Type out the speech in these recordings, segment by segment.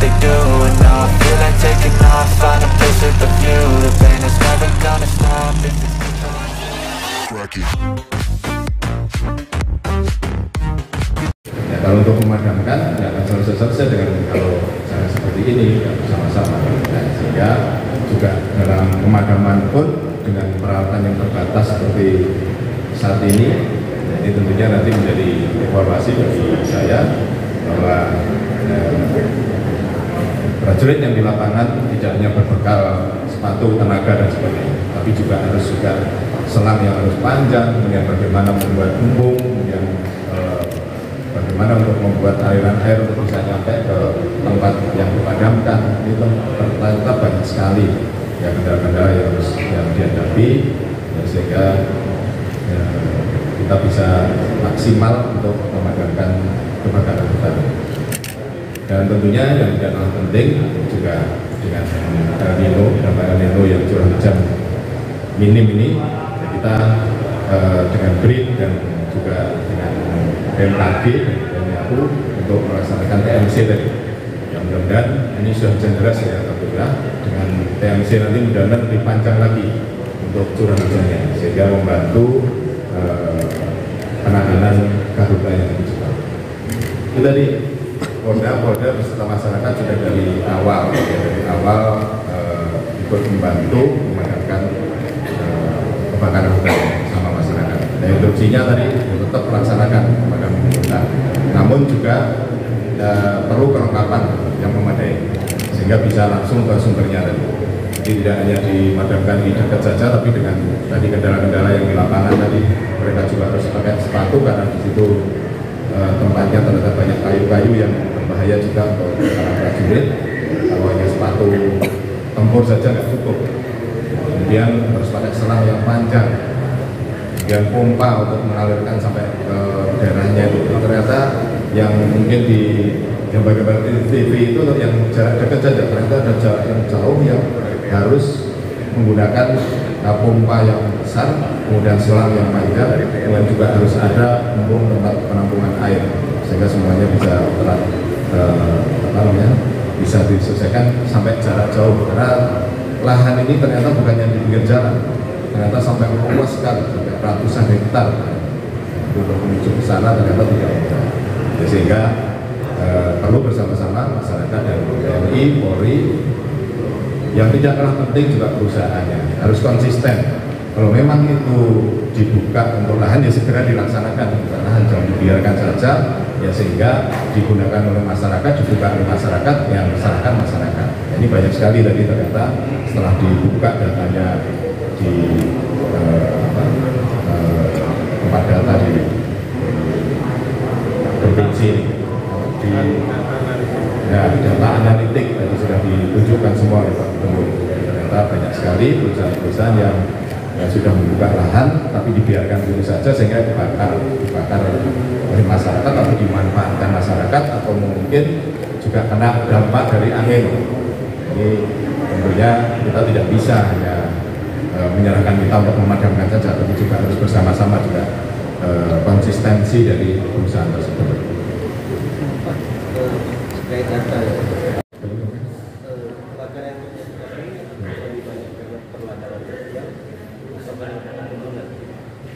they do. And now I feel like taking off, find a place with a view. The pain is never gonna stop if it's crack it. Ya, kalau untuk memadamkan ya akan selesai dengan kalau cara seperti ini ya, bersama-sama. Nah, sehingga juga dalam pemadaman pun dengan peralatan yang terbatas seperti saat ini, ini tentunya nanti menjadi evaluasi bagi saya bahwa prajurit yang di lapangan tidak hanya berbekal sepatu, tenaga dan sebagainya, tapi juga harus selang yang harus panjang, kemudian bagaimana membuat embung, kemudian bagaimana untuk membuat aliran air untuk bisa sampai ke tempat yang dipadamkan. Itu ternyata banyak sekali ya kendala-kendala yang harus dihadapi ya, sehingga ya, kita bisa maksimal untuk memadamkan kebakaran hutan. Dan tentunya yang tidak kalah penting juga dengan El Nino yang curah hujan minim ini ya, kita dengan BRIN dan juga dengan BMKG dan YAU untuk melaksanakan TMC tadi. Ya, mudah-mudahan ini sudah hujan deras ya, alhamdulillah. Dengan TMC nanti mudah-mudahan lebih panjang lagi untuk curah hujannya, sehingga membantu penanganan karhutla yang lebih cepat. Itu tadi Polda beserta masyarakat sudah dari awal ikut membantu memadamkan kebakaran hutan sama masyarakat. Dan instruksinya tadi tetap melaksanakan pemadaman hutan, namun juga perlu kelengkapan yang memadai sehingga bisa langsung ke sumbernya tadi. Jadi tidak hanya dimadamkan di dekat saja, tapi dengan tadi kendala-kendala yang di lapangan tadi mereka juga harus pakai sepatu karena di situ tempatnya terdapat banyak kayu-kayu yang berbahaya juga untuk para prajurit. Kalau hanya sepatu tempur saja nggak cukup, kemudian harus pakai selang yang panjang, kemudian pompa untuk mengalirkan sampai ke daerahnya itu. Ternyata yang mungkin di yang bagaimana TV itu yang jarak dekat saja, ternyata ada jarak yang jauh yang harus menggunakan pompa yang besar, kemudian selang yang panjang, kemudian juga harus ada embung tempat penampungan air sehingga semuanya bisa bisa diselesaikan sampai jarak jauh. Karena lahan ini ternyata bukan yang di pinggir jalan, ternyata sampai luas sekali, sampai ratusan hektar. Untuk menuju ke sana ternyata tidak mudah. Sehingga perlu bersama-sama masyarakat dan TNI, Polri. Yang tidak kalah penting juga perusahaannya harus konsisten. Kalau memang itu dibuka untuk lahan ya segera dilaksanakan, lahan jangan dibiarkan saja ya, sehingga digunakan oleh masyarakat, dibuka oleh masyarakat, yang masyarakat. Ya, ini banyak sekali tadi ternyata setelah dibuka datanya di tempat data di provinsi data analitik tadi sudah ditunjukkan semua oleh Pak Gubernur. Ternyata banyak sekali perusahaan-perusahaan yang sudah membuka lahan tapi dibiarkan begitu saja sehingga dibakar oleh masyarakat atau dimanfaatkan masyarakat, atau mungkin juga kena dampak dari angin. Ini tentunya kita tidak bisa hanya menyerahkan kita untuk memadamkan saja, tapi juga harus bersama-sama juga konsistensi dari perusahaan tersebut.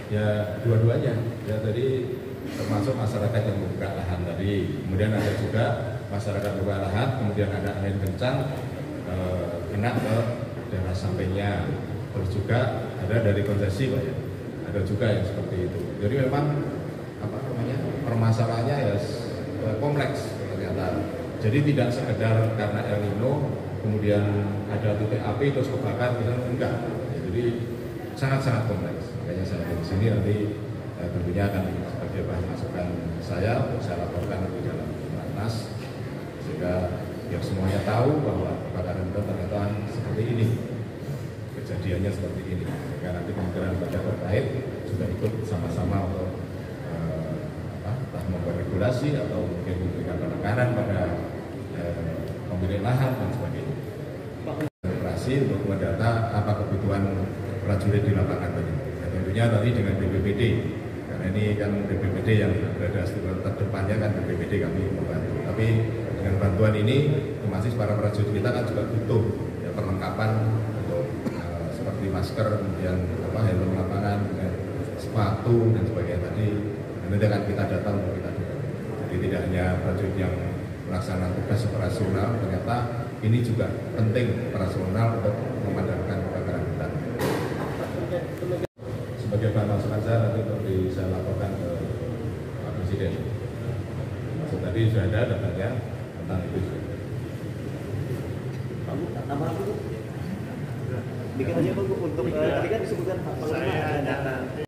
Ya dua-duanya ya, tadi termasuk masyarakat yang membuka lahan tadi, kemudian ada juga masyarakat membuka lahan, kemudian ada angin kencang kena ke daerah sampingnya, terus juga ada dari konsesi Pak ya, ada juga yang seperti itu. Jadi memang permasalahannya ya kompleks ternyata. Jadi tidak sekedar karena El Nino kemudian ada titik api terus kebakar, enggak ya, jadi sangat-sangat kompleks. Makanya saya di sini nanti tentunya akan sebagai bahan masukan saya untuk saya laporkan di dalam Rakernas, sehingga biar semuanya tahu bahwa kebakaran hutan ternyata seperti ini, kejadiannya seperti ini, sehingga nanti kementerian lembaga terkait juga ikut sama-sama untuk entah membuat regulasi atau mungkin memberikan penekanan pada pemilik lahan dan sebagainya. Operasi untuk mendata apa kebutuhan prajurit di lapangan tadi. Dan tentunya tadi dengan BPBD, karena ini kan BPBD yang berada di terdepannya kan BPBD kami membantu. Tapi dengan bantuan ini, otomatis para prajurit kita kan juga butuh ya, perlengkapan untuk seperti masker, kemudian helm lapangan, sepatu dan sebagainya tadi. Nanti akan kita data untuk kita juga. Jadi tidak hanya prajurit yang melaksanakan tugas operasional, ternyata ini juga penting operasional untuk memadamkan kebakaran hutan. Sebagai bahan masukan saya nanti untuk saya laporkan ke Pak Presiden. Maksud tadi sudah ada datanya tentang itu. Kamu tambah dulu. Bikin aja Pak untuk tadi kan disebutkan Pak Panglima ada data